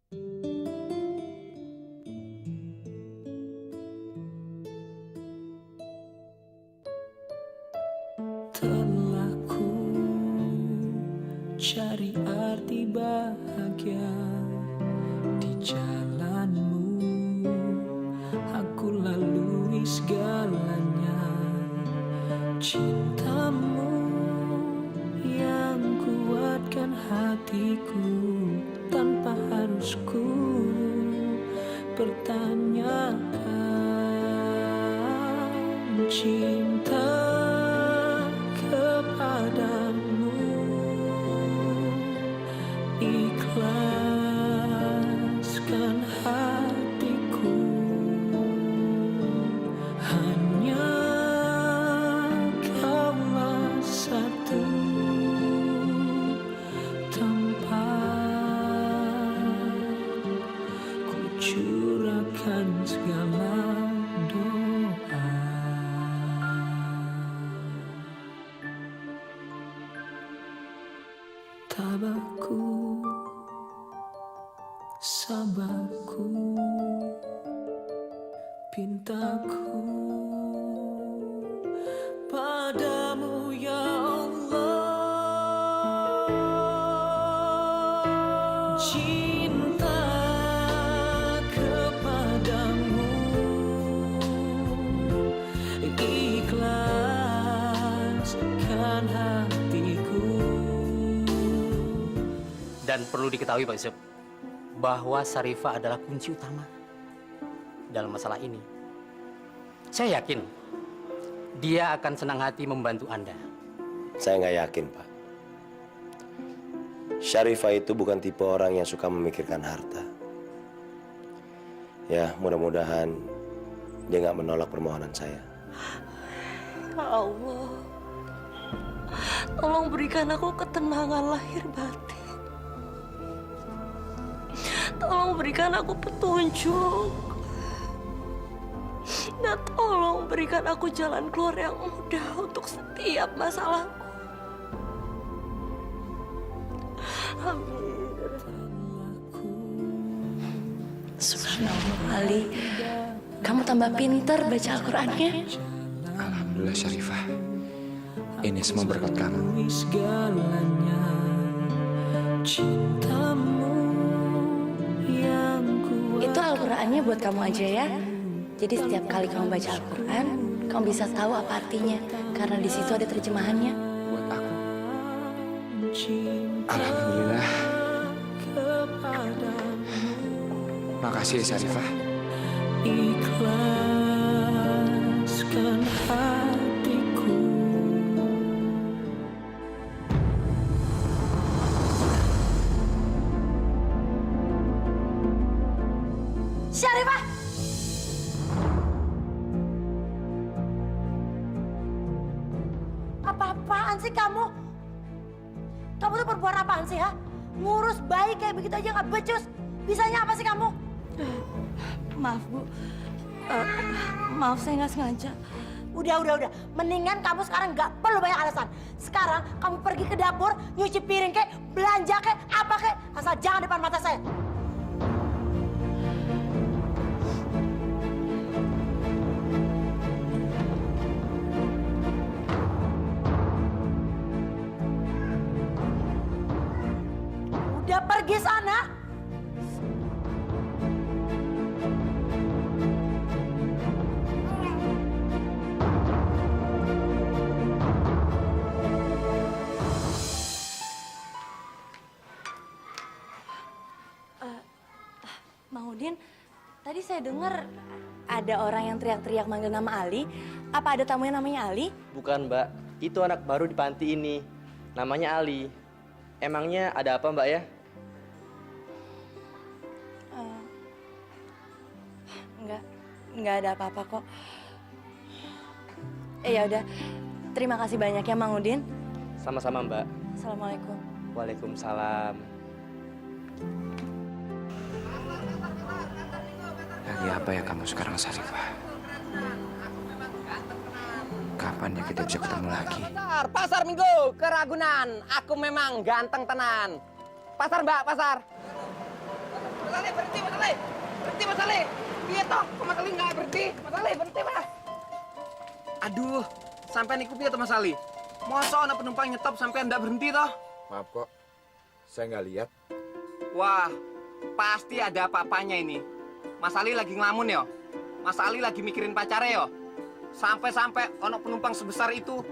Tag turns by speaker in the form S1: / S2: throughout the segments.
S1: Telah ku cari arti bahagia di jalanmu, aku lalui segalanya. Cintamu yang kuatkan hatiku tanpa harus ku pertanyakan. Cinta kepadamu, ikhlaskan hatiku, hanya kaulah satu tempat ku curahkan segala doa. Tabahku, sabarku, pintaku padamu ya Allah. Cinta kepadamu, ikhlaskan hatiku.
S2: Dan perlu diketahui Pak Yusuf, bahwa Syarifah adalah kunci utama dalam masalah ini. Saya yakin dia akan senang hati membantu Anda.
S3: Saya nggak yakin, Pak. Syarifah itu bukan tipe orang yang suka memikirkan harta. Ya, mudah-mudahan dia nggak menolak permohonan saya.
S4: Ya Allah, tolong berikan aku ketenangan lahir batin. Tolong berikan aku petunjuk. Dan tolong berikan aku jalan keluar yang mudah untuk setiap masalahku. Amin. Subhanallah, Ali. Kamu tambah pintar baca Al-Qur'annya.
S5: Alhamdulillah Syarifah. Ini semua berkat kamu.
S1: Segalanya, cintamu yang kuat.
S4: Itu Al-Qur'annya buat kamu aja ya. Jadi setiap kali kamu baca Al-Qur'an, kamu bisa tahu apa artinya. Karena di situ ada terjemahannya.
S5: Buat aku. Alhamdulillah. Makasih ya Syarifah.
S1: Ikhlaskan hatiku.
S4: Syarifah! Apa-apaan sih kamu? Kamu tuh berbuat apaan sih, ha? Ngurus bayi kayak begitu aja nggak becus. Bisanya apa sih kamu? Maaf, Bu. Maaf, saya nggak sengaja. Udah. Mendingan kamu sekarang nggak perlu banyak alasan. Sekarang kamu pergi ke dapur, nyuci piring kek, belanja kek, apa kek. Asal jangan depan mata saya. Udah pergi sana. Mang Udin, tadi saya dengar ada orang yang teriak-teriak manggil nama Ali. Apa ada tamu yang namanya Ali?
S6: Bukan, Mbak. Itu anak baru di panti ini. Namanya Ali. Emangnya ada apa, Mbak ya?
S4: Nggak ada apa-apa kok. Ya udah, terima kasih banyak ya Mang Udin.
S6: Sama-sama, Mbak.
S4: Assalamualaikum.
S6: Waalaikumsalam.
S5: Lagi apa ya kamu sekarang Syarifah? Kapan ya kita bisa ketemu lagi?
S7: Pasar Minggu ke Ragunan. Aku memang ganteng tenan. Pasar Mbak, pasar. Mas Ali, berhenti Mas Ali. Berhenti Mas Ali. Iya toh, kok Mas Ali nggak berhenti? Mas Ali, berhenti Mas.
S8: Aduh, sampai niku piye to Mas Ali? Masa ana penumpang nyetop sampai ndak berhenti toh?
S5: Maaf kok, saya nggak lihat.
S8: Wah, pasti ada apa-apanya ini. Mas Ali lagi ngelamun ya? Mas Ali lagi mikirin pacarnya ya? Sampai-sampai ono penumpang sebesar itu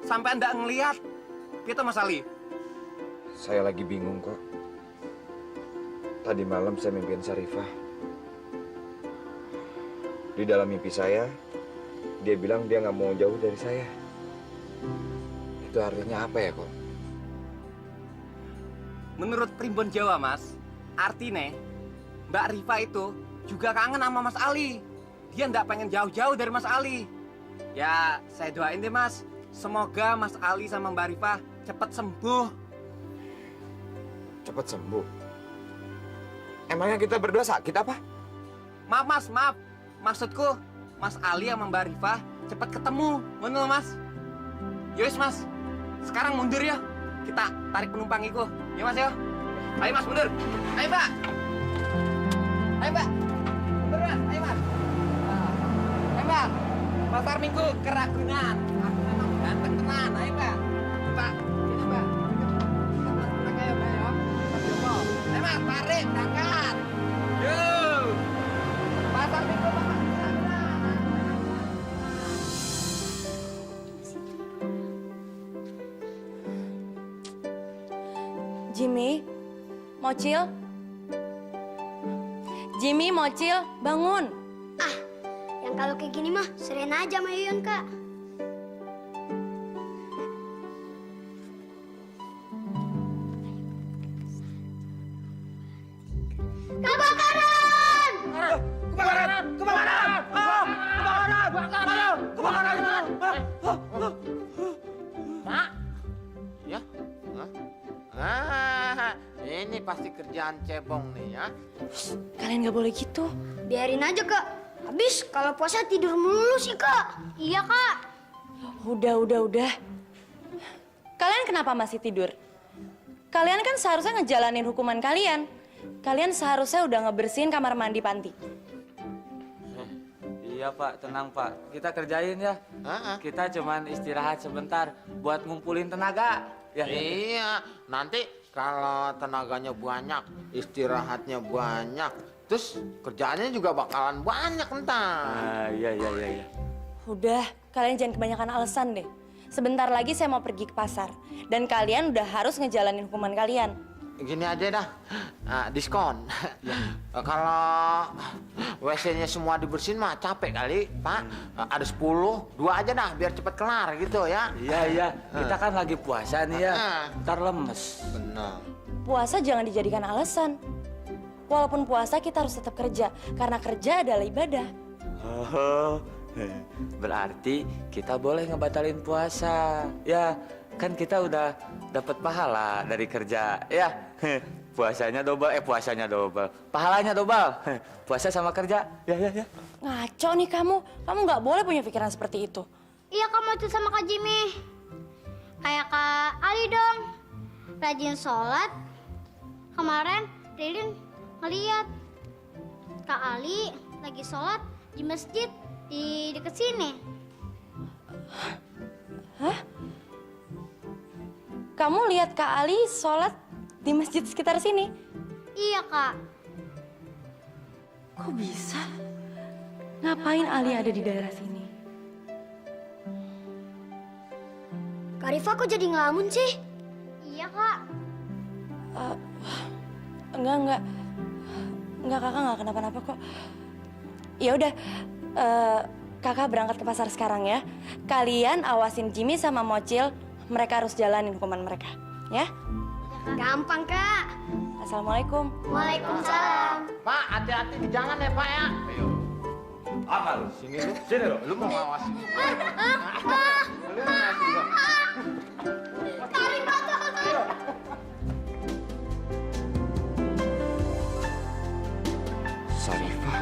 S8: sampai ndak ngelihat. Piye to Mas Ali?
S5: Saya lagi bingung kok. Tadi malam saya mimpiin Sarifah. Di dalam mimpi saya, dia bilang dia nggak mau jauh dari saya. Itu artinya apa ya kok?
S8: Menurut primbon Jawa, Mas, artinya Mbak Rifa itu juga kangen sama Mas Ali. Dia ndak pengen jauh-jauh dari Mas Ali. Ya, saya doain deh, Mas. Semoga Mas Ali sama Mbak Rifa cepat sembuh.
S5: Cepat sembuh. Emangnya kita berdua sakit apa?
S8: Maaf, Mas, maaf. Maksudku, Mas Ali sama Mbak Rifa cepat ketemu. Bener, Mas? Yus, Mas. Sekarang mundur ya. Kita tarik penumpang itu. Ya, Mas, ya? Ayo, Mas, mundur. Ayo, Mbak. Ayo, Mbak. Mundur, Mas. Ayo, Mas. Ayo, Mbak. Pasar Minggu ke Ragunan. Ragunan ganteng tenan. Ayo, Mbak. Mbak, sini, Mbak. Kita pulang ayo, Mbak, ya. Mas Joko. Ayo, Mas, tarik, berangkat. Yuk. Pasar Minggu, Pak.
S4: Jimmy, Mocil. Jimmy, Mocil, bangun.
S9: Yang kalau kayak gini mah serain aja sama Yuyun, Kak. Kebakaran!
S8: Kebakaran! Kebakaran! Kebakaran! Kebakaran!
S10: Mak? Ya? Ini pasti kerjaan cebong nih ya.
S4: Kalian nggak boleh gitu.
S9: Biarin aja, Kak. Habis kalau puasa tidur melulu sih, Kak. Iya, Kak.
S4: Udah. Kalian kenapa masih tidur? Kalian kan seharusnya ngejalanin hukuman kalian. Kalian seharusnya udah ngebersihin kamar mandi Panti.
S11: Iya Pak, tenang Pak. Kita kerjain ya. Kita cuman istirahat sebentar buat ngumpulin tenaga. Ya.
S10: Iya, nanti kalau tenaganya banyak, istirahatnya banyak, terus kerjaannya juga bakalan banyak ntar.
S11: Iya.
S4: Udah, kalian jangan kebanyakan alasan deh. Sebentar lagi saya mau pergi ke pasar. Dan kalian udah harus ngejalanin hukuman kalian.
S10: Gini aja dah, diskon. Kalau WC-nya semua dibersihin mah capek kali, Pak. Ada 10, 2 aja dah biar cepet kelar gitu ya.
S11: Iya. Kita kan lagi puasa nih ya. Ntar lemes.
S10: Benar.
S4: Puasa jangan dijadikan alasan. Walaupun puasa kita harus tetap kerja. Karena kerja adalah ibadah.
S11: Oh, berarti kita boleh ngebatalin puasa. Ya, kan kita udah dapat pahala dari kerja. Ya, puasanya double, pahalanya double. Puasa sama kerja. Ya.
S4: Ngaco nih kamu. Kamu nggak boleh punya pikiran seperti itu.
S9: Iya, Kak, mau tuh sama Kak Jimmy. Kayak Kak Ali dong. Rajin sholat. Kemarin Rilin ngeliat Kak Ali lagi sholat di masjid di deket sini.
S4: Hah? Kamu lihat Kak Ali sholat di masjid sekitar sini?
S9: Iya, Kak.
S4: Kok bisa? Ngapain Ali ada di daerah sini?
S9: Kak Rifa kok jadi ngelamun sih? Iya, Kak.
S4: Enggak, kakak nggak kenapa-napa kok. Ya udah, kakak berangkat ke pasar sekarang ya. Kalian awasin Jimmy sama Mocil, mereka harus jalanin hukuman mereka, ya?
S9: Gampang, Kak.
S4: Assalamualaikum.
S9: Waalaikumsalam.
S10: Pak, hati-hati di jalan ya, Pak ya. Ayo. Apa lu? Sini lu. Lu mau ngawasin. Lu mau ngawasin gua.
S9: Kak Rifa tuh.
S5: Sarifah.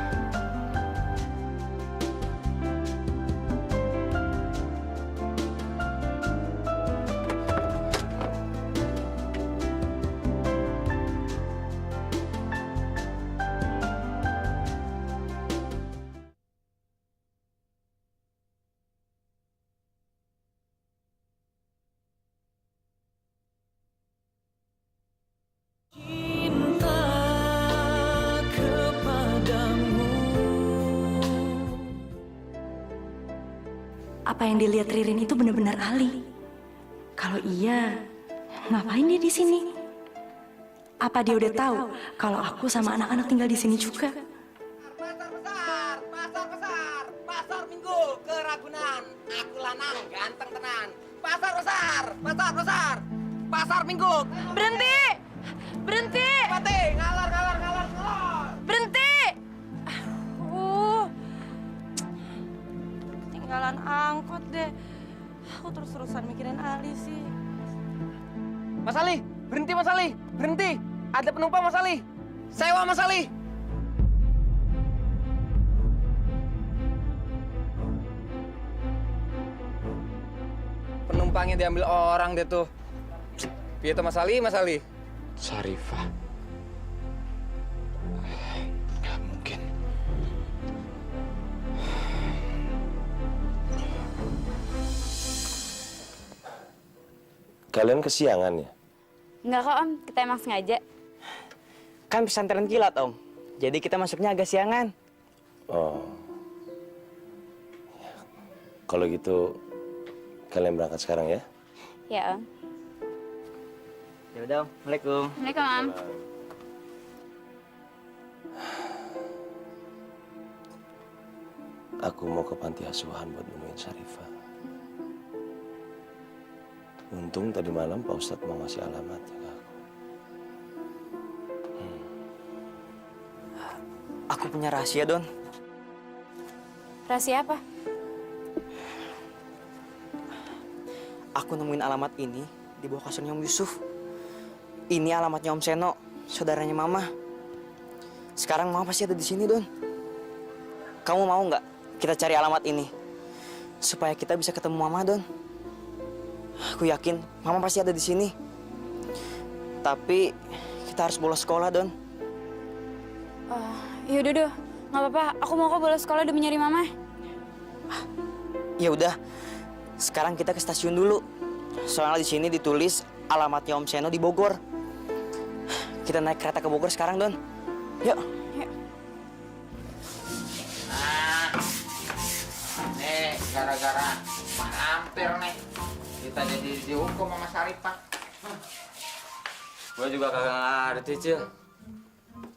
S4: apa yang dilihat Ririn itu benar-benar Ali? Kalau iya, ngapain dia di sini? Apa dia udah tahu kalau aku sama anak-anak tinggal di sini juga?
S8: Pasar Minggu ke Ragunan. Aku lanang ganteng tenan. Pasar Minggu.
S4: Berhenti! Berhenti!
S8: Mati, ngalar.
S4: Berhenti! Ketinggalan angkot deh. Aku terus-terusan mikirin Ali sih.
S8: Mas Ali, berhenti Mas Ali, berhenti. Ada penumpang Mas Ali. Sewa Mas Ali. Penumpangnya diambil orang deh tuh. Piye tuh Mas Ali, Mas Ali?
S5: Sarifah. Nggak mungkin.
S3: Kalian kesiangan ya?
S12: Enggak kok Om, kita emang sengaja.
S6: Kan pesantren kilat Om, jadi kita masuknya agak siangan.
S3: Oh. Kalau gitu, kalian berangkat sekarang ya?
S12: Ya Om.
S6: Ya udah Om, Assalamualaikum.
S12: Assalamualaikum Om.
S3: Aku mau ke panti asuhan buat nemuin Sarifah. Untung tadi malam Pak Ustadz mau ngasih alamatnya ke aku.
S6: Aku punya rahasia, Don.
S12: Rahasia apa?
S6: Aku nemuin alamat ini di bawah kasurnya Om Yusuf. Ini alamatnya Om Seno, saudaranya Mama. Sekarang Mama pasti ada di sini, Don. Kamu mau nggak kita cari alamat ini? Supaya kita bisa ketemu Mama, Don. Aku yakin Mama pasti ada di sini. Tapi kita harus bolos sekolah, Don.
S12: Yaudah deh, nggak apa-apa. Aku mau kok bolos sekolah demi nyari Mama.
S6: Ya udah, sekarang kita ke stasiun dulu. Soalnya di sini ditulis alamatnya Om Seno di Bogor. Kita naik kereta ke Bogor sekarang, Don. Yuk.
S10: Nih, gara-gara hampir nih kita jadi dihukum sama Sarifah.
S11: Gue juga kagak ngerti, Cil.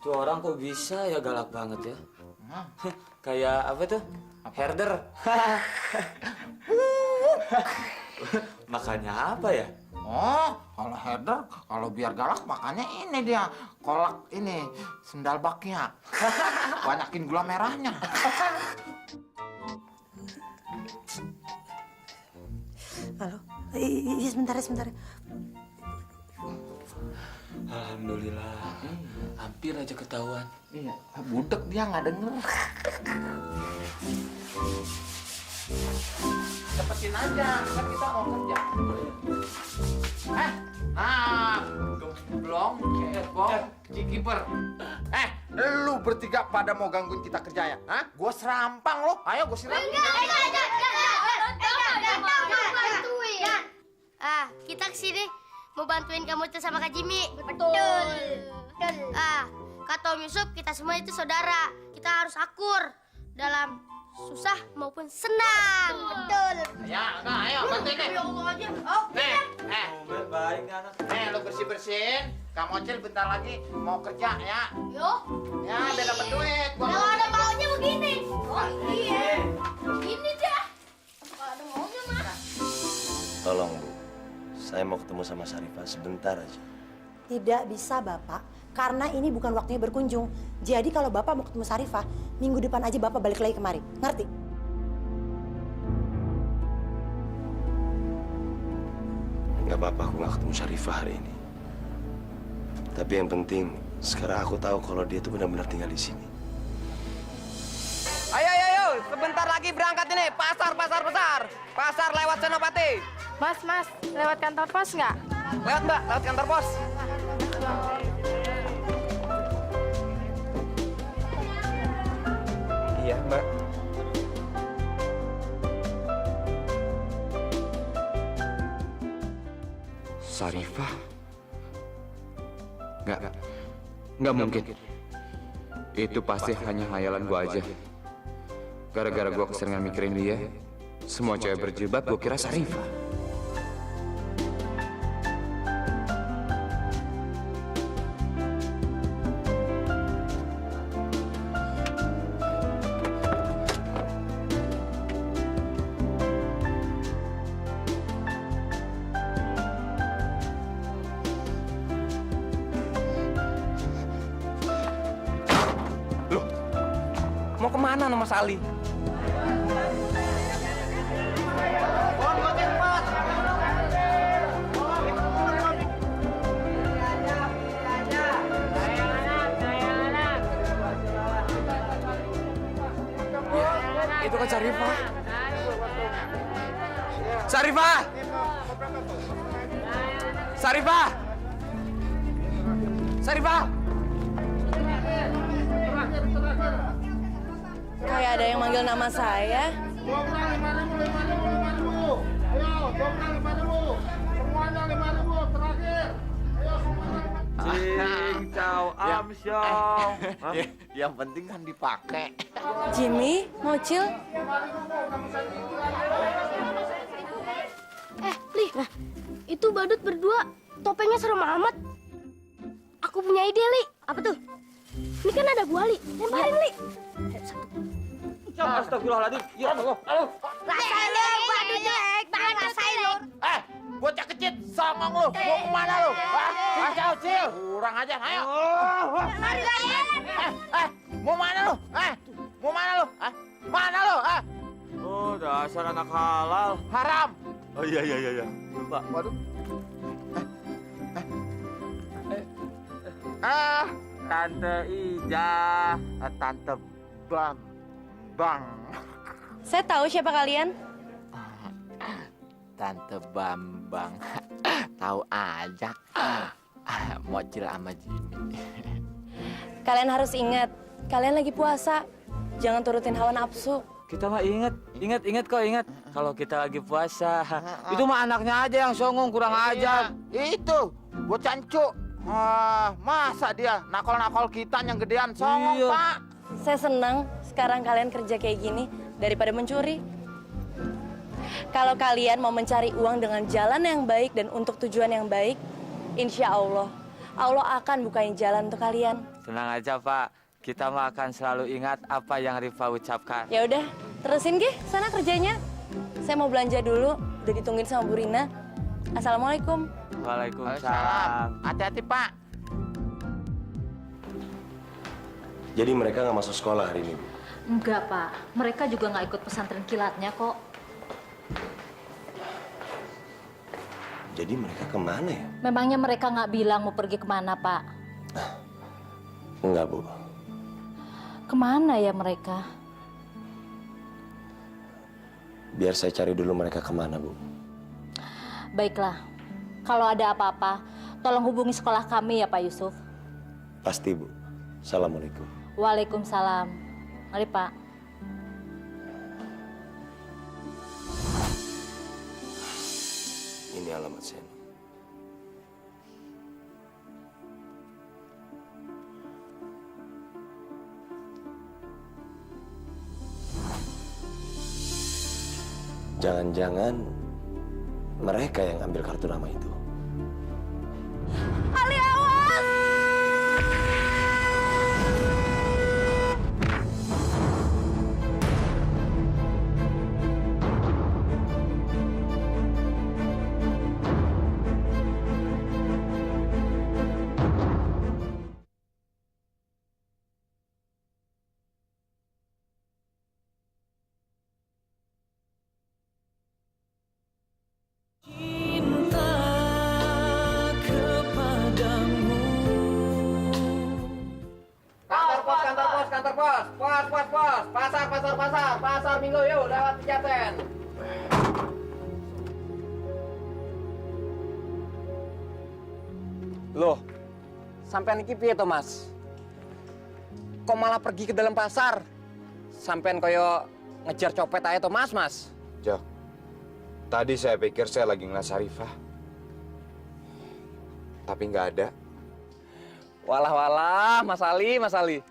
S11: Tuh orang kok bisa ya galak banget ya? Kayak apa tuh? Herder. Makanya apa ya?
S10: Oh, kalau herder, kalau biar galak makanya ini dia kolak ini sendal baknya. Banyakin gula merahnya.
S4: Halo? Iya, sebentar.
S11: Alhamdulillah. Hampir aja ketahuan.
S10: Iya, budek dia nggak denger. Cepetin aja, kan kita mau kerja. Gemblong, cebong, cikiper. Lu bertiga pada mau gangguin kita kerja ya? Hah? Gua serampang lo. Ayo gua siramin.
S9: Bantuin. Kita kesini mau bantuin kamu tuh sama Kak Jimmy. Betul. Kata Om Yusuf, kita semua itu saudara. Kita harus akur dalam susah maupun senang. Betul.
S10: Ya, ayo bantuin deh.
S11: Baik anak.
S10: Lu bersih-bersihin. Kang Ocel bentar lagi mau kerja ya.
S9: Yo.
S10: Ya, biar dapat duit.
S9: Kalau ada maunya begini. Oh iya. Begini dah. Kalau ada maunya mah.
S3: Tolong, Bu. Saya mau ketemu sama Sarifah sebentar aja.
S4: Tidak bisa, Bapak. Karena ini bukan waktunya berkunjung. Jadi kalau Bapak mau ketemu Sarifah, minggu depan aja Bapak balik lagi kemari. Ngerti?
S3: Nggak apa-apa aku nggak ketemu Sarifah hari ini. Tapi yang penting, sekarang aku tahu kalau dia tuh benar-benar tinggal di sini.
S8: Ayo, sebentar lagi berangkat ini. Pasar. Pasar lewat Senopati.
S12: Mas, lewat kantor pos nggak?
S8: Lewat Mbak, lewat kantor pos. Iya, Mbak.
S5: Sarifah? Nggak mungkin. Itu pasti hanya hayalan gua aja. Gara-gara gua keseringan mikirin dia, Semua cewek berjilbab gue kira Sarifah.
S8: Mau kemana Mas Ali?
S5: Itu kan Sarifah. Sarifah! Sarifah! Sarifah!
S4: Kayak ada yang manggil nama saya.
S10: Cing,
S11: Ciao,
S10: am
S11: syong.
S10: Yang penting kan dipakai.
S4: Jimmy, Mocil.
S9: Li, itu badut berdua, topengnya serem amat. Aku punya ide, Li. Apa tuh? Ini kan ada gua, Li. Lemparin, Li.
S11: Astagfirullahaladzim. Ya Allah. Aduh.
S9: Rasain lu, badut jelek. Tangan rasain lu.
S10: Bocah kecil, songong lu. Mau kemana lu? Cincau, Cil. Kurang aja, ayo.
S9: Lari lagi.
S10: Mau mana lu? Mau mana lu? Mana lu?
S11: Oh, dasar anak halal.
S10: Haram.
S11: Oh iya. Lupa. Waduh. Tante Ija, Tante Bang.
S4: Saya tahu siapa kalian.
S10: Tante Bambang. Tahu aja. Mocil sama Jimmy.
S4: Kalian harus ingat, kalian lagi puasa. Jangan turutin hawa nafsu.
S11: Kita mah inget kalau kita lagi puasa. Itu mah anaknya aja yang songong, kurang ajar.
S10: Itu, bocah cu. Masa dia nakol-nakol kita yang gedean songong,
S11: Iya.
S10: Pak.
S4: Saya senang sekarang kalian kerja kayak gini daripada mencuri. Kalau kalian mau mencari uang dengan jalan yang baik dan untuk tujuan yang baik, insya Allah akan bukain jalan untuk kalian.
S11: Tenang aja, Pak. Kita mah akan selalu ingat apa yang Rifa ucapkan.
S4: Ya udah, terusin Gih sana kerjanya. Saya mau belanja dulu, udah ditungguin sama Bu Rina. Assalamualaikum.
S11: Waalaikumsalam.
S10: Hati-hati, Pak.
S3: Jadi mereka nggak masuk sekolah hari ini, Bu?
S13: Enggak, Pak. Mereka juga nggak ikut pesantren kilatnya kok.
S3: Jadi mereka kemana ya?
S13: Memangnya mereka nggak bilang mau pergi kemana, Pak?
S3: Enggak, Bu.
S13: Kemana ya mereka?
S3: Biar saya cari dulu mereka kemana, Bu.
S13: Baiklah. Kalau ada apa-apa, tolong hubungi sekolah kami ya, Pak Yusuf.
S3: Pasti, Bu. Assalamualaikum.
S13: Waalaikumsalam. Mari, Pak.
S3: Ini alamat Seno. Jangan-jangan mereka yang ambil kartu nama itu.
S4: Ali, awas!
S1: Cinta kepadamu.
S8: Kantor pos. Pasar Minggu yuk lewat Pejaten. Loh, sampean iki piye to, Mas? Kok malah pergi ke dalam pasar? Sampean koyo ngejar copet aja to, Mas?
S5: Jak, tadi saya pikir saya lagi ngeliat Sarifah. Tapi nggak ada.
S8: Walah, Mas Ali.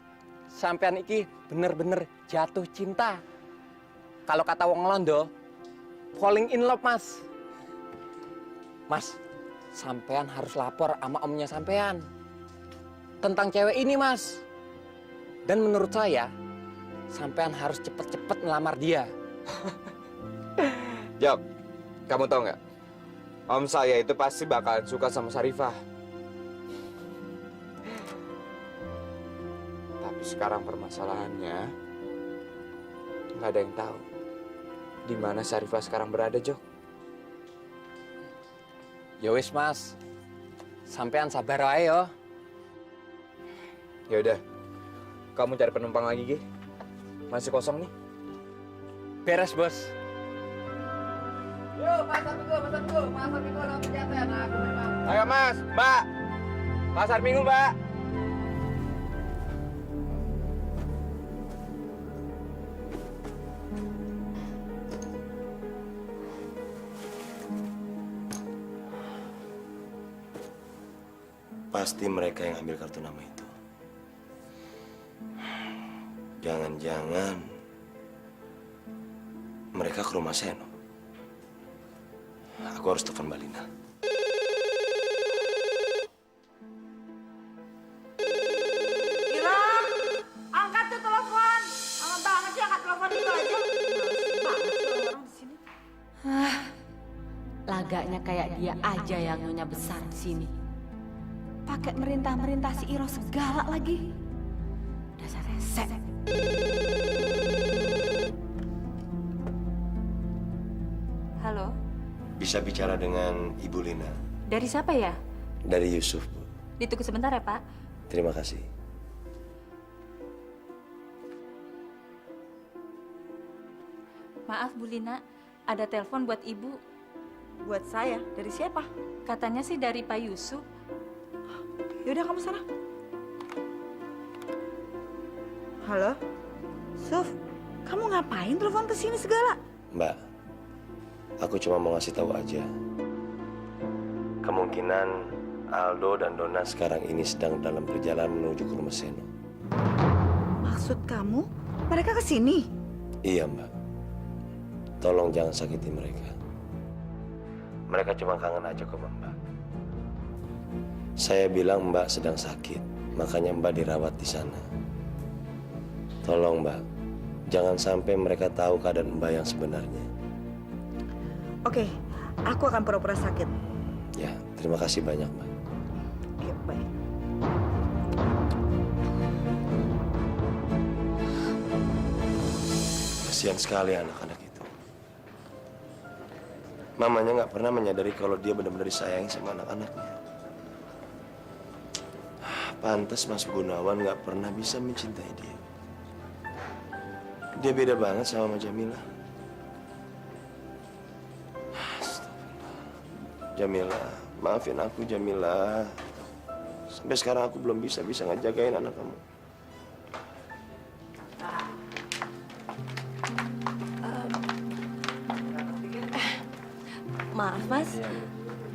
S8: Sampean iki bener-bener jatuh cinta. Kalau kata wong Londo, falling in love, Mas. Mas, sampean harus lapor sama omnya sampean tentang cewek ini, Mas. Dan menurut saya, sampean harus cepet-cepet ngelamar dia.
S5: Jok, kamu tahu nggak? Om saya itu pasti bakalan suka sama Sarifah. Tapi sekarang permasalahannya, nggak ada yang tahu di mana Sarifah sekarang berada, Jok.
S8: Ya wis, Mas. Sampean sabar wae yo.
S5: Ya udah, kamu cari penumpang lagi, Gi. Masih kosong nih.
S8: Beres, Bos.
S7: Yuk, pasar minggu ada kegiatan. Aku memang.
S5: Ayo, Mas, Mbak. Pasar Minggu, Mbak.
S3: Pasti mereka yang ambil kartu nama itu. Jangan-jangan mereka ke rumah Seno. Aku harus telepon Mbak Lina.
S4: Ira, angkat tuh telepon. Lama banget sih angkat telepon itu aja. Males banget sih orang di sini.
S14: Lagaknya kayak dia aja yang nyonya besar di sini. Pakai merintah-merintah si Iro segala lagi. Dasar resek.
S12: Halo,
S3: Bisa bicara dengan Ibu Lina.
S12: dari siapa ya?
S3: Dari Yusuf, Bu.
S12: Ditunggu sebentar ya, Pak.
S3: Terima kasih.
S12: Maaf, Bu Lina. Ada telepon buat Ibu.
S4: Buat saya, dari siapa?
S12: Katanya sih dari Pak Yusuf.
S4: Yaudah kamu sana. Halo? Suf, kamu ngapain telepon ke sini segala?
S3: Mbak, aku cuma mau ngasih tahu aja. Kemungkinan Aldo dan Donna sekarang ini sedang dalam perjalanan menuju ke rumah Seno.
S4: Maksud kamu, mereka ke sini?
S3: Iya, Mbak. Tolong jangan sakiti mereka. Mereka cuma kangen aja ke Mbak. Saya bilang Mbak sedang sakit, makanya Mbak dirawat di sana. Tolong, Mbak, jangan sampai mereka tahu keadaan Mbak yang sebenarnya.
S4: Oke, aku akan pura-pura sakit.
S3: Ya, terima kasih banyak, Mbak.
S4: Iya, baik.
S3: Kasihan sekali anak-anak itu. Mamanya nggak pernah menyadari kalau dia benar-benar disayangi sama anak-anaknya. Pantes Mas Gunawan nggak pernah bisa mencintai dia. Dia beda banget sama Jamila. Jamila, maafin aku Jamila. Sampai sekarang aku belum bisa ngejagain anak kamu.
S15: Maaf mas,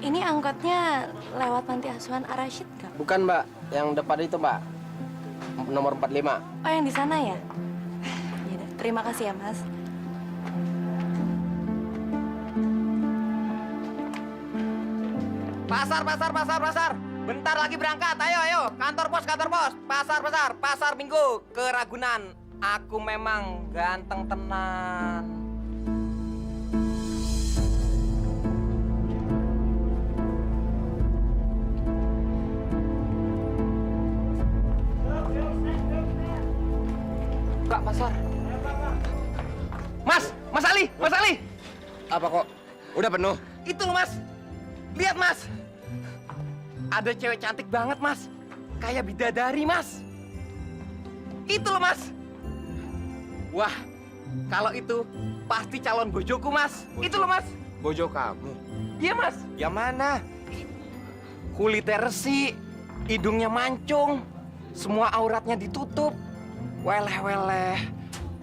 S15: ini angkotnya lewat panti asuhan Ar-Rasyid nggak?
S8: Bukan, Mbak. Yang depan itu, Mbak. Nomor 45.
S15: Oh yang di sana ya? Yaudah, terima kasih ya mas.
S8: Pasar. Bentar lagi berangkat. Ayo. Kantor pos. Pasar Minggu ke Ragunan. Aku memang ganteng tenan. Kak, pasar. Mas Ali. Apa kok? Udah penuh? Itu loh, Mas. Lihat, Mas. Ada cewek cantik banget, Mas. Kayak bidadari, Mas. Itu loh, Mas. Wah, kalau itu pasti calon bojoku, Mas. Itu loh, Mas.
S5: Bojo kamu?
S8: Iya, Mas.
S5: Yang mana?
S8: Kulitnya resi, hidungnya mancung, semua auratnya ditutup. Weleh,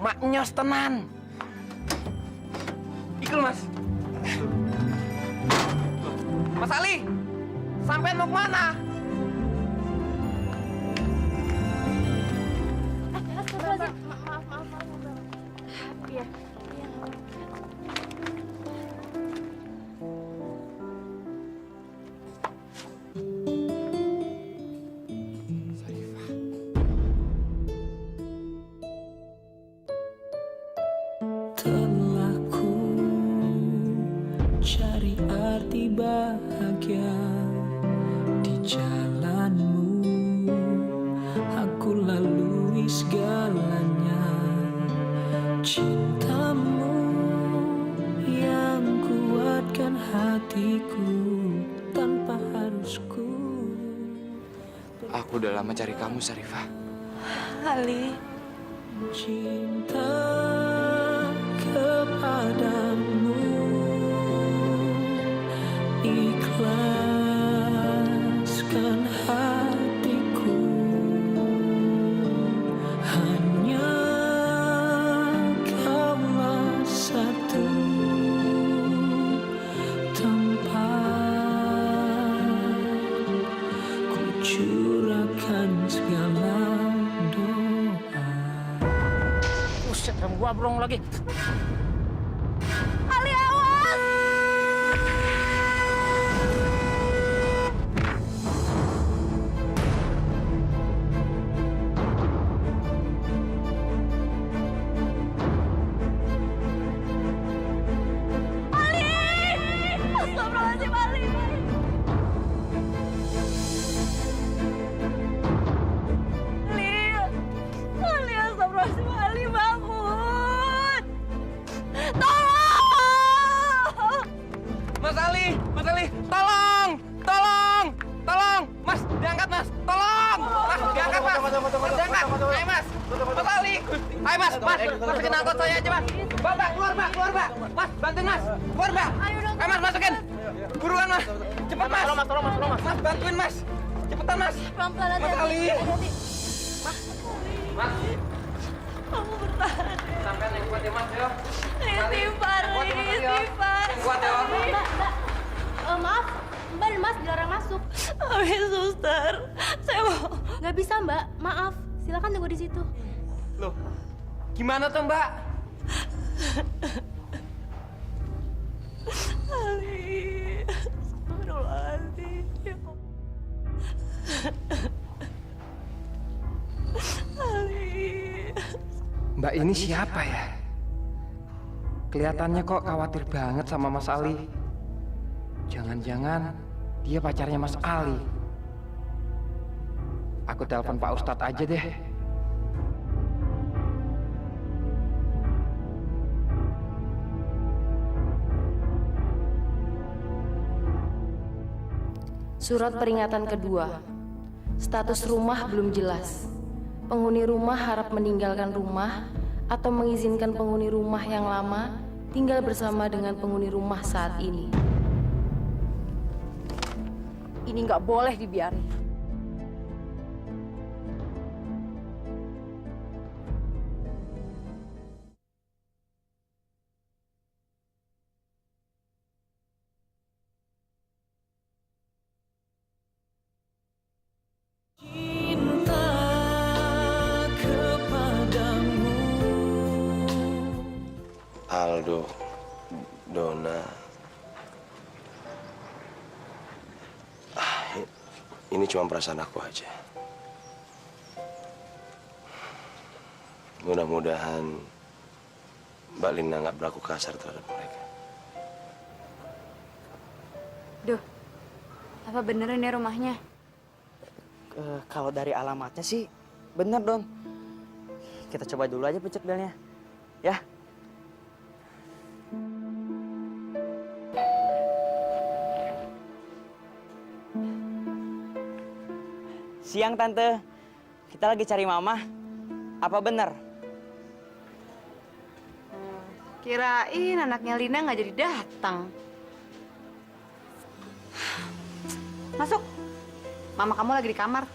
S8: maknyos tenan. Ikut, Mas. Mas Ali, sampai mau kemana?
S15: Maaf. Iya.
S1: telah ku cari arti bahagia di jalanmu. Aku lalui segalanya, cintamu yang kuatkan hatiku tanpa harus ku.
S5: Aku udah lama cari kamu, Sarifah.
S15: Ali.
S1: Cinta kepadamu, ikhlaskan hatiku, hanya kaulah satu tempat ku curahkan segala doa.
S2: Buset, rem gua brong lagi.
S4: Ali, awas! Ali! Astagfirullahaladzim, Ali! Ali, astagfirullahaladzim, Ali, bangun! Tolong!
S8: Mas Ali, tolong, tolong, Mas, diangkat Mas, tolong, Mas, diangkat Mas, diangkat, ayo Mas, Mas Ali, ayo Mas, masukin angkot saya aja Mas, Mbak, keluar Mbak, Mas, bantuin Mas, keluar Mbak, ayo Mas, masukin, buruan Mas, cepet Mas, Mas, bantuin Mas, cepetan Mas,
S4: Pelan-pelan,
S8: Mas Ali, Mas,
S4: kamu bertahan.
S8: sampai yang kuat ya Mas, ya.
S4: Istighfar, istighfar.
S8: Kuat ya.
S9: Maaf, Mbak dan Mas dilarang masuk.
S4: Amin, suster. Saya mau.
S9: Nggak bisa, Mbak. Maaf. Silakan tunggu di situ.
S8: Loh, gimana tuh Mbak?
S4: Ali. Astagfirullahaladzim. Ali.
S8: Mbak ini siapa ya? Kelihatannya kok khawatir banget sama Mas Ali. Jangan-jangan dia pacarnya Mas Ali. Aku telepon Pak Ustadz aja deh.
S15: Surat peringatan kedua. Status rumah belum jelas. Penghuni rumah harap meninggalkan rumah atau mengizinkan penghuni rumah yang lama tinggal bersama dengan penghuni rumah saat ini.
S14: Ini nggak boleh dibiarin.
S1: Cinta kepadamu.
S3: Aldo, Dona. Ini cuma perasaan aku aja. Mudah-mudahan Mbak Lina nggak berlaku kasar terhadap mereka.
S12: Duh, apa bener ini rumahnya?
S6: Kalau dari alamatnya sih bener, Don. Kita coba dulu aja pencet belnya. Ya. Siang, Tante. Kita lagi cari Mama. Apa bener?
S12: Kirain anaknya Lina nggak jadi datang. Masuk. Mama kamu lagi di kamar.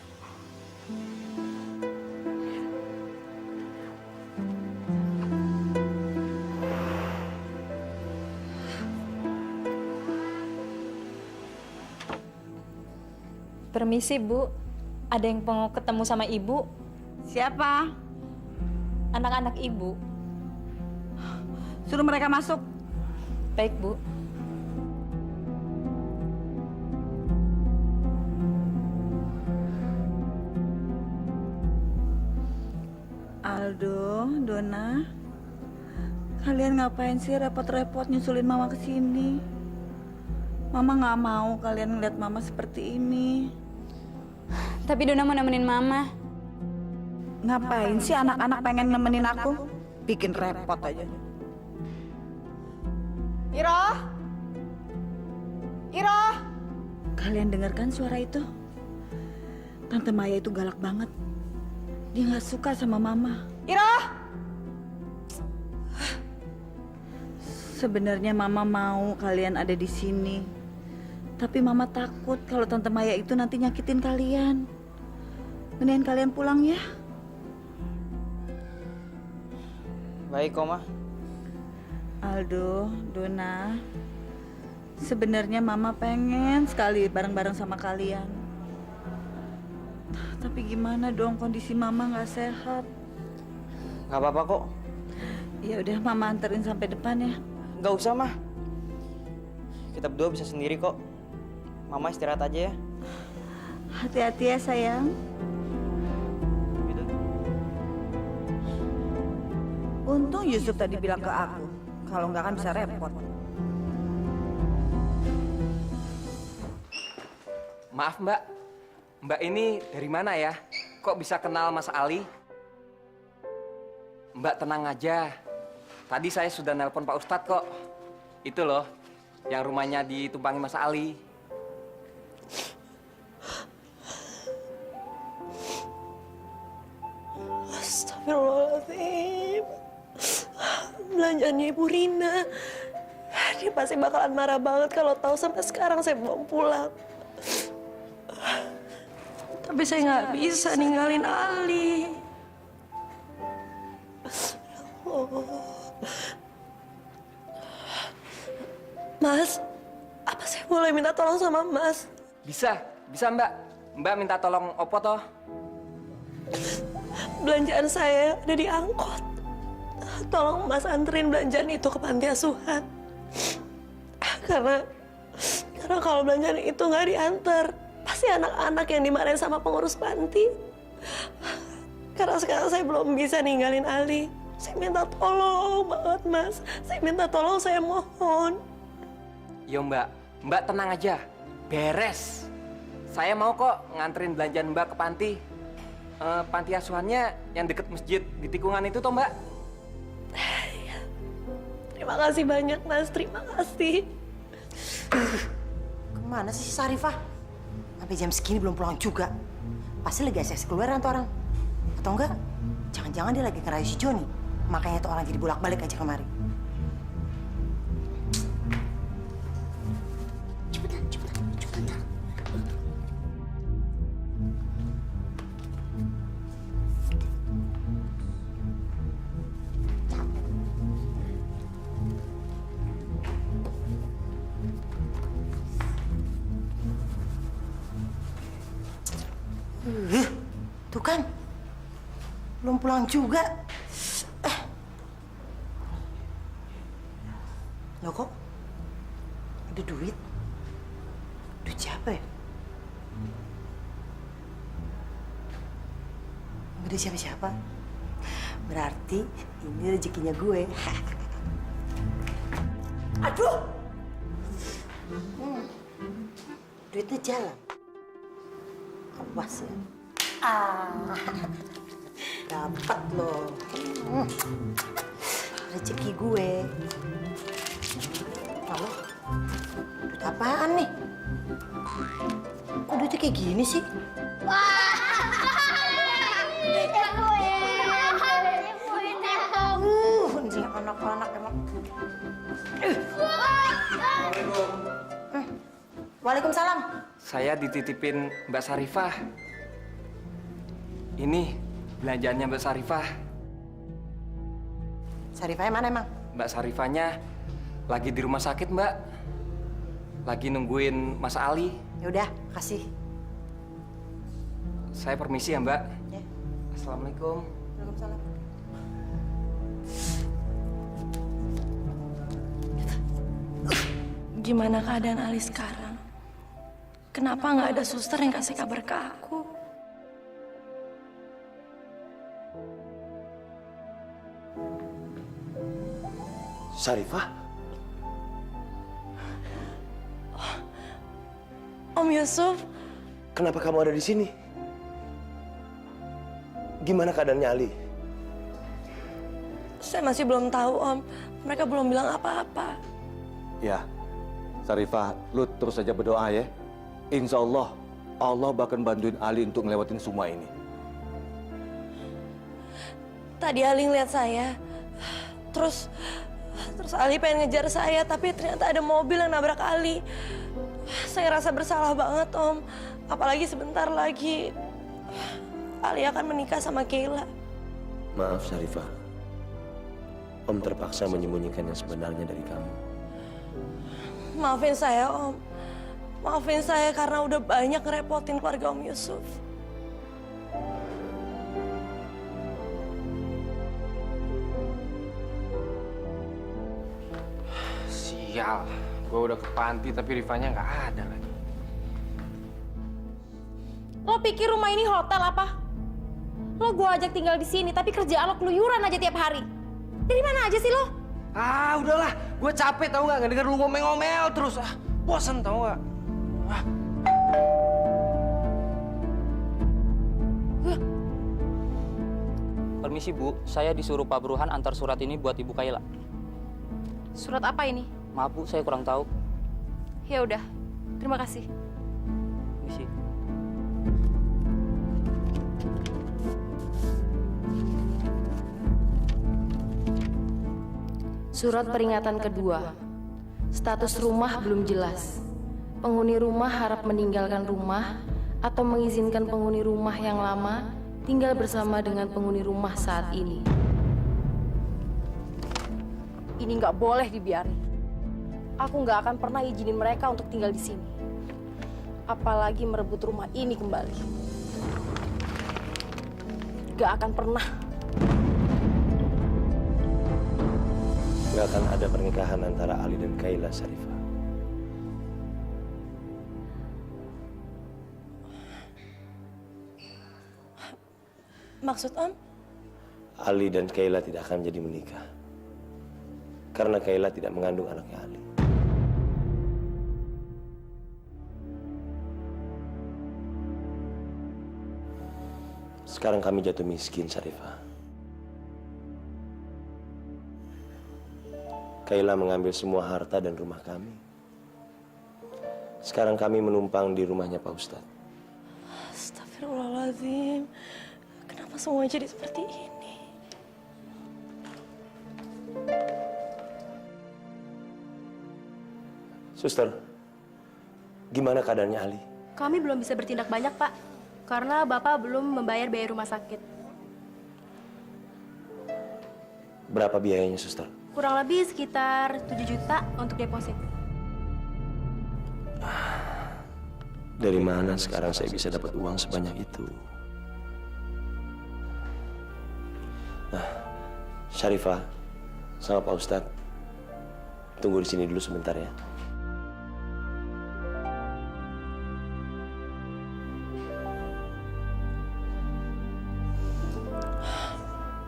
S13: Permisi, Bu. Ada yang mau ketemu sama Ibu.
S14: Siapa?
S13: Anak-anak Ibu.
S14: Suruh mereka masuk.
S13: Baik, Bu.
S14: Aldo, Dona,
S4: Kalian ngapain sih repot-repot nyusulin Mama ke sini? Mama nggak mau kalian ngeliat Mama seperti ini.
S12: Tapi Dona mau nemenin Mama.
S4: Ngapain sih anak-anak pengen nemenin aku? Bikin repot aja.
S14: Iro! Iro!
S4: Kalian dengarkan suara itu? Tante Maya itu galak banget. Dia nggak suka sama Mama.
S14: Iro!
S4: Sebenarnya Mama mau kalian ada di sini. Tapi Mama takut kalau Tante Maya itu nanti nyakitin kalian. Mendingan kalian pulang ya.
S6: Baik, Oma.
S4: Aldo, Dona, sebenarnya Mama pengen sekali bareng-bareng sama kalian. Tapi gimana dong, kondisi Mama nggak sehat.
S6: Nggak apa-apa kok.
S4: Ya udah, Mama anterin sampai depan ya.
S6: Nggak usah, Mah. Kita berdua bisa sendiri kok. Mama istirahat aja ya.
S4: Hati-hati ya sayang.
S6: Gitu.
S4: Untung Yusuf tadi bilang ke aku, kalau nggak kan bisa repot.
S8: Maaf Mbak, Mbak ini dari mana ya? Kok bisa kenal Mas Ali? Mbak tenang aja. Tadi saya sudah nelpon Pak Ustadz kok. Itu loh, yang rumahnya ditumpangi Mas Ali.
S16: Astagfirullahaladzim. Belanjaannya Ibu Rina. Dia pasti bakalan marah banget kalau tahu sampai sekarang saya belum pulang. Tapi saya nggak bisa ninggalin Ali. Oh. Mas, apa saya boleh minta tolong sama Mas?
S8: Bisa Mbak. Mbak minta tolong opo toh?
S16: Belanjaan saya ada di angkot. Tolong Mas anterin belanjaan itu ke panti asuhan. Karena kalau belanjaan itu nggak diantar, pasti anak-anak yang dimarahin sama pengurus panti. Karena sekarang saya belum bisa ninggalin Ali. Saya minta tolong banget, Mas. Saya minta tolong, saya mohon.
S8: Yo Mbak, Mbak tenang aja. Beres. Saya mau kok nganterin belanjaan Mbak ke panti. Panti asuhannya yang deket masjid di tikungan itu toh Mbak?
S16: Terima kasih banyak, Mas. Terima kasih.
S17: Kemana sih si Sarifah? Sampai jam segini belum pulang juga. Pasti lagi SS keluaran tuh orang. Atau enggak? Jangan-jangan dia lagi ngerayu si Joni. Makanya tuh orang jadi bolak-balik aja kemari. Cepetan. Tuh kan, belum pulang juga. Loh kok, ada duit? Duit siapa ya? Nggak ada siapa-siapa. Berarti ini rezekinya gue. Aduh! Duitnya jalan. Awas ya. Dapat loh. Rezeki gue. Lalu, duit apaan nih? Kok duitnya kayak gini sih? Ini anak-anak emang. Waalaikumsalam.
S8: Saya dititipin Mbak Sarifah. Ini belanjaannya Mbak Sarifah.
S17: Sarifahnya mana emang?
S8: Mbak Sarifahnya lagi di rumah sakit, Mbak. Lagi nungguin Mas Ali.
S17: Yaudah, kasih.
S8: Saya permisi ya, Mbak.
S17: Ya.
S8: Assalamualaikum.
S17: Waalaikumsalam.
S16: Gimana keadaan Ali sekarang? Kenapa nggak ada suster yang kasih kabar ke aku?
S3: Sarifah?
S16: Om Yusuf,
S3: Kenapa kamu ada di sini? Gimana keadaannya Ali?
S16: saya masih belum tahu, Om. Mereka belum bilang apa-apa.
S18: Ya, Sarifah, lu terus saja berdoa ya. Insya Allah, Allah bahkan bantuin Ali untuk ngelewatin semua ini.
S16: Tadi Ali ngeliat saya, terus Ali pengen ngejar saya, tapi ternyata ada mobil yang nabrak Ali. Saya rasa bersalah banget, Om. Apalagi sebentar lagi Ali akan menikah sama Keila.
S3: Maaf, Sarifah. Om terpaksa menyembunyikan yang sebenarnya dari kamu.
S16: Maafin saya, Om. Maafin saya karena udah banyak ngerepotin keluarga Om Yusuf.
S8: Sial, gue udah ke panti tapi Rifanya nggak ada lagi.
S15: Lo pikir rumah ini hotel apa? Lo gue ajak tinggal di sini, tapi kerjaan lo keluyuran aja tiap hari. Dari mana aja sih lo?
S8: Ah, udahlah, gue capek tau nggak denger lu ngomel-ngomel terus. Ah, bosen tau nggak? Ah.
S19: Permisi Bu, saya disuruh Pak Burhan antar surat ini buat Ibu Kaila.
S15: Surat apa ini?
S19: Maaf Bu, saya kurang tahu.
S15: Ya udah, terima kasih.
S19: Permisi.
S15: Surat peringatan kedua. Status rumah belum jelas. Penghuni rumah harap meninggalkan rumah atau mengizinkan penghuni rumah yang lama tinggal bersama dengan penghuni rumah saat ini. Ini nggak boleh dibiarin. Aku nggak akan pernah izinin mereka untuk tinggal di sini. Apalagi merebut rumah ini kembali. Nggak akan pernah.
S3: Nggak akan ada pernikahan antara Ali dan Kaila, Sarifah.
S16: Maksud Om?
S3: Ali dan Kaila tidak akan menjadi menikah. Karena Kaila tidak mengandung anaknya Ali. Sekarang kami jatuh miskin, Sarifah. Kaila mengambil semua harta dan rumah kami. Sekarang kami menumpang di rumahnya Pak Ustadz.
S16: Astagfirullahaladzim. Kenapa semua jadi seperti ini?
S3: Suster, gimana keadaannya Ali?
S20: Kami belum bisa bertindak banyak, Pak. Karena Bapak belum membayar biaya rumah sakit.
S3: Berapa biayanya, Suster?
S20: Kurang lebih sekitar 7 juta untuk deposit.
S3: Dari mana sekarang saya bisa dapat uang sebanyak itu? Nah, Sarifah sama Pak Ustadz, tunggu di sini dulu sebentar ya.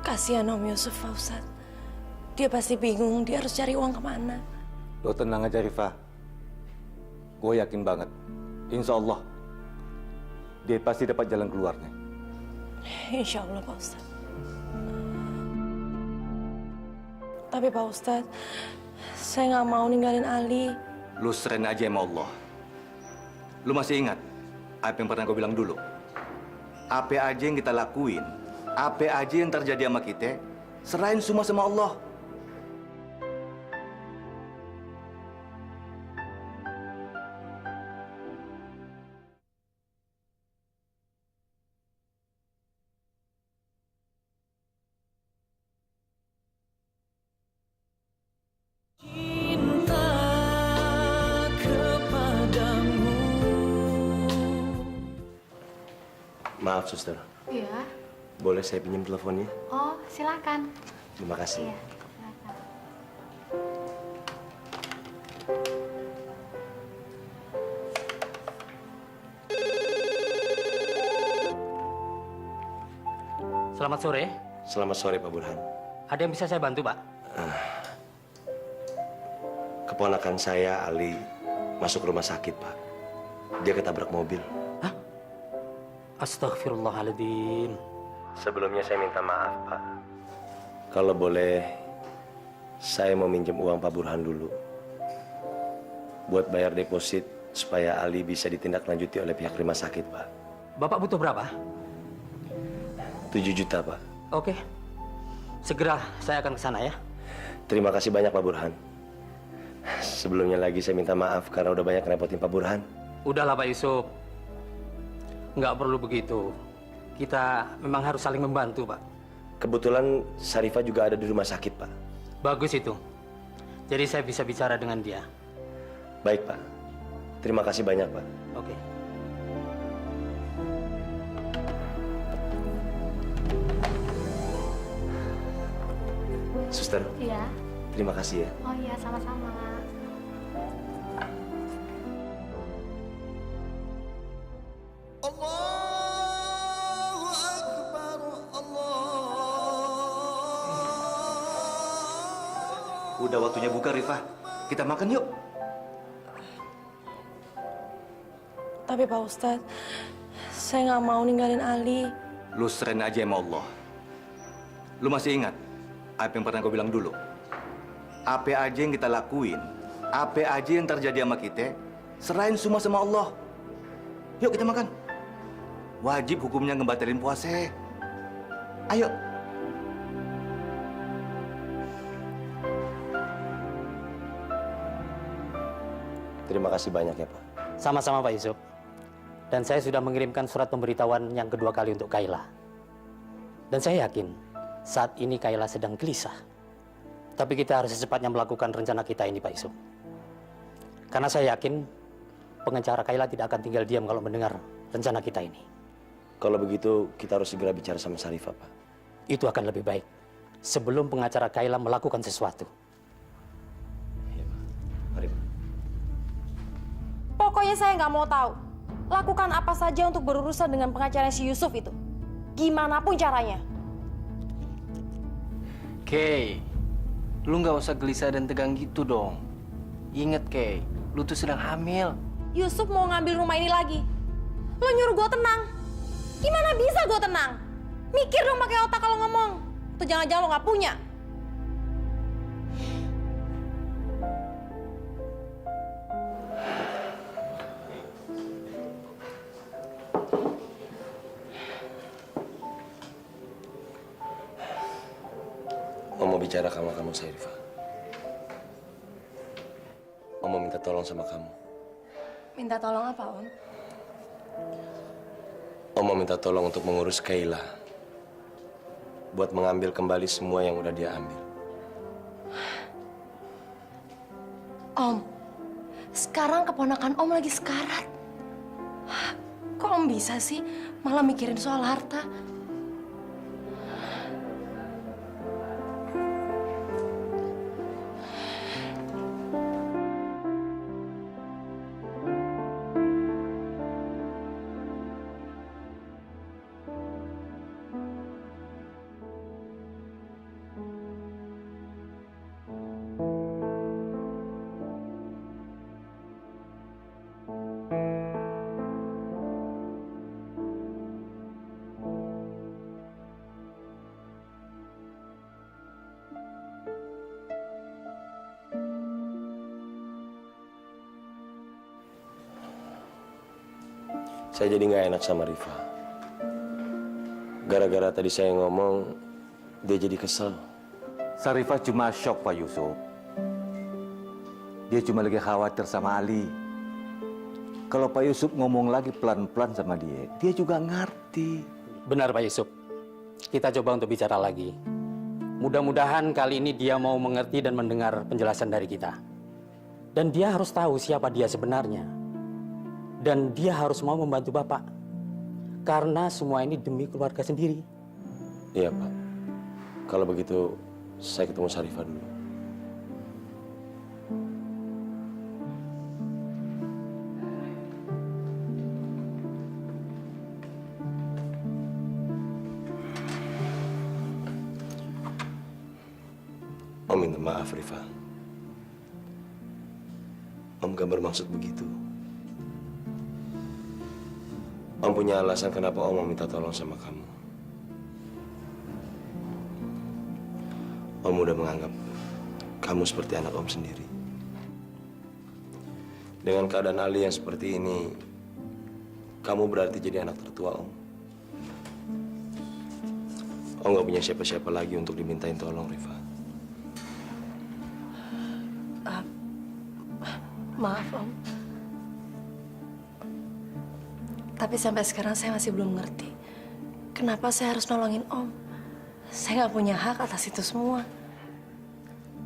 S16: Kasihan Om Yusuf, Pak Ustadz. Dia pasti bingung, dia harus cari uang kemana.
S18: Lo tenang aja, Rifah. Gue yakin banget. Insya Allah, dia pasti dapat jalan keluarnya.
S16: Insya Allah, Pak Ustadz. Tapi Pak Ustadz, saya nggak mau ninggalin Ali.
S18: Lu serahin aja sama Allah. Lu masih ingat apa yang pernah gue bilang dulu? Apa aja yang kita lakuin, apa aja yang terjadi sama kita, serahin semua sama Allah.
S1: Cinta kepadamu.
S3: Maaf, Suster.
S20: Iya.
S3: Boleh saya pinjam teleponnya?
S20: Oh, silakan.
S3: Terima kasih.
S20: Iya.
S2: Selamat sore.
S3: Selamat sore, Pak Burhan.
S2: Ada yang bisa saya bantu, Pak?
S3: Keponakan saya, Ali, masuk rumah sakit, Pak. Dia ketabrak mobil.
S2: Astagfirullahaladzim.
S3: Sebelumnya saya minta maaf, Pak. Kalau boleh, saya mau minjem uang Pak Burhan dulu. Buat bayar deposit supaya Ali bisa ditindaklanjuti oleh pihak rumah sakit, Pak.
S2: Bapak butuh berapa?
S3: 7 juta, Pak.
S2: Oke. Segera saya akan ke sana ya.
S3: Terima kasih banyak, Pak Burhan. Sebelumnya lagi saya minta maaf karena udah banyak ngerepotin Pak Burhan.
S2: Udahlah Pak Yusuf. Nggak perlu begitu. Kita memang harus saling membantu, Pak.
S3: Kebetulan Sarifah juga ada di rumah sakit, Pak.
S2: Bagus itu. Jadi saya bisa bicara dengan dia.
S3: Baik, Pak. Terima kasih banyak, Pak.
S2: Oke.
S3: Suster,
S9: Iya.
S3: terima kasih ya.
S9: Oh iya, sama-sama.
S18: Udah waktunya buka, Rifah. Kita makan yuk.
S16: Tapi Pak Ustadz, saya nggak mau ninggalin Ali.
S18: Lu serahin aja sama Allah. Lu masih ingat apa yang pernah gue bilang dulu? Apa aja yang kita lakuin, apa aja yang terjadi sama kita, serahin semua sama Allah. Yuk kita makan. Wajib hukumnya ngebatalin puasa. Ayo.
S3: Terima kasih banyak ya, Pak.
S2: Sama-sama Pak Yusuf. Dan saya sudah mengirimkan surat pemberitahuan yang kedua kali untuk Kaila. Dan saya yakin saat ini Kaila sedang gelisah. Tapi kita harus secepatnya melakukan rencana kita ini, Pak Yusuf. Karena saya yakin pengacara Kaila tidak akan tinggal diam kalau mendengar rencana kita ini.
S3: Kalau begitu, kita harus segera bicara sama Sarifah, Pak.
S2: Itu akan lebih baik sebelum pengacara Kaila melakukan sesuatu.
S3: Iya, Pak. Mari, Pak.
S15: Pokoknya saya nggak mau tahu. Lakukan apa saja untuk berurusan dengan pengacara si Yusuf itu. Gimana pun caranya.
S8: Kay, lu nggak usah gelisah dan tegang gitu dong. Ingat, Kay, lu tuh sedang hamil.
S15: Yusuf mau ngambil rumah ini lagi. Lo nyuruh gue tenang. Gimana bisa gue tenang? Mikir dong pakai otak kalau ngomong. Atau jangan-jangan lo nggak punya.
S3: Om mau bicara sama kamu, Sarifah. Om mau minta tolong sama kamu.
S16: Minta tolong apa, Om?
S3: Om mau minta tolong untuk mengurus Kaila. Buat mengambil kembali semua yang udah dia ambil.
S16: Om, sekarang keponakan Om lagi sekarat. Kok Om bisa sih malah mikirin soal harta?
S3: Saya jadi nggak enak sama Rifa. Gara-gara tadi saya ngomong, dia jadi kesel.
S18: Sarifah cuma shock, Pak Yusuf. Dia cuma lagi khawatir sama Ali. Kalau Pak Yusuf ngomong lagi pelan-pelan sama dia juga ngerti.
S2: Benar Pak Yusuf. Kita coba untuk bicara lagi. Mudah-mudahan kali ini dia mau mengerti dan mendengar penjelasan dari kita. Dan dia harus tahu siapa dia sebenarnya. Dan dia harus mau membantu Bapak. Karena semua ini demi keluarga sendiri.
S3: Iya, Pak. Kalau begitu, saya ketemu Sarifah dulu. Om minta maaf, Rifa. Om gak bermaksud begitu. Om punya alasan kenapa Om mau minta tolong sama kamu. Om udah menganggap kamu seperti anak Om sendiri. Dengan keadaan Ali yang seperti ini, kamu berarti jadi anak tertua Om. Om gak punya siapa-siapa lagi untuk dimintain tolong, Rifa.
S16: Maaf, Om. Tapi sampai sekarang saya masih belum ngerti kenapa saya harus nolongin Om. Saya nggak punya hak atas itu semua.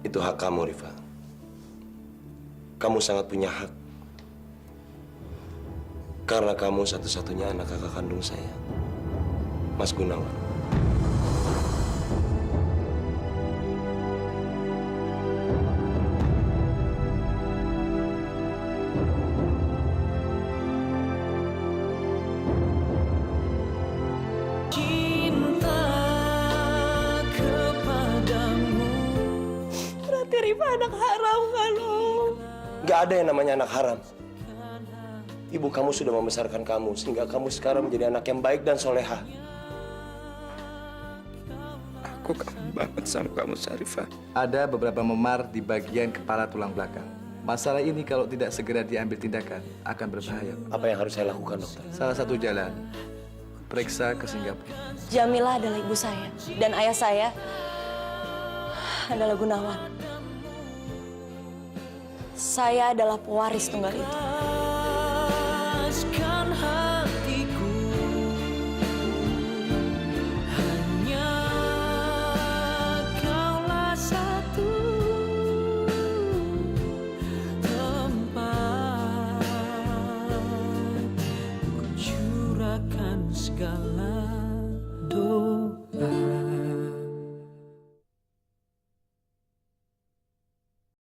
S3: Itu hak kamu, Rifa. Kamu sangat punya hak. Karena kamu satu-satunya anak kakak kandung saya, Mas Gunawan.
S1: Cinta kepadamu.
S16: Berarti Rifa anak haram kan, Om?
S3: Gak ada yang namanya anak haram. Ibu kamu sudah membesarkan kamu, sehingga kamu sekarang menjadi anak yang baik dan soleha.
S5: Aku kangen banget sama kamu, Syarifah.
S18: Ada beberapa memar di bagian kepala tulang belakang. Masalah ini kalau tidak segera diambil tindakan akan berbahaya.
S3: Apa yang harus saya lakukan, dokter?
S18: Salah satu jalan, periksa ke Singapura.
S16: Jamilah adalah ibu saya dan ayah saya adalah Gunawan. Saya adalah pewaris tunggal itu.